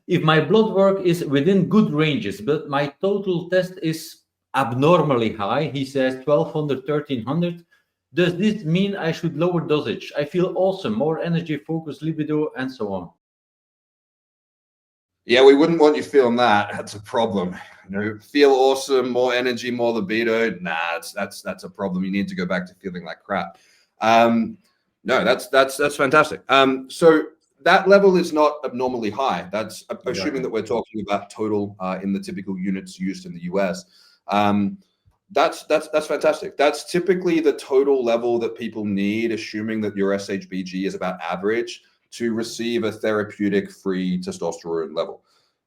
If my blood work is within good ranges, but my total test is abnormally high, he says 1200, 1300, does this mean I should lower dosage? I feel awesome, more energy, focus, libido, and so on. Yeah, we wouldn't want you feeling that. That's a problem. Feel awesome, more energy, more libido. Nah, that's a problem. You need to go back to feeling like crap. No, that's fantastic. So that level is not abnormally high. That's assuming that we're talking about total in the typical units used in the US. That's fantastic. That's typically the total level that people need, assuming that your SHBG is about average, to receive a therapeutic free testosterone level.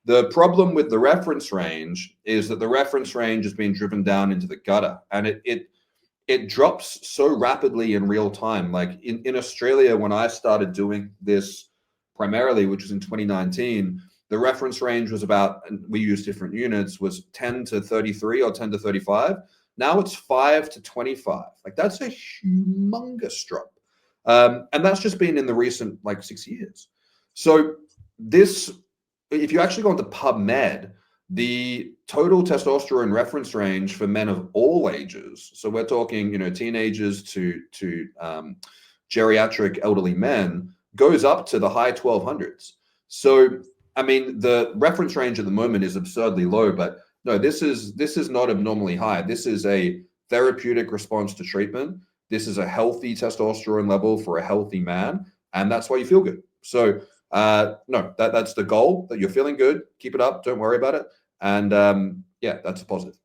The problem with the reference range is that the reference range has been driven down into the gutter, and it drops so rapidly in real time. Like in Australia, when I started doing this primarily, which was in 2019, the reference range was about, and we use different units, was 10 to 33 or 10 to 35. Now it's 5 to 25. Like that's a humongous drop. And that's just been in the recent like 6 years. So this, if you actually go into PubMed, the total testosterone reference range for men of all ages, so we're talking, teenagers to geriatric elderly men, goes up to the high 1200s. So, I mean, the reference range at the moment is absurdly low, but no, this is not abnormally high. This is a therapeutic response to treatment. This is a healthy testosterone level for a healthy man, and that's why you feel good. So, no, that's the goal, that you're feeling good. Keep it up. Don't worry about it. And yeah, that's a positive.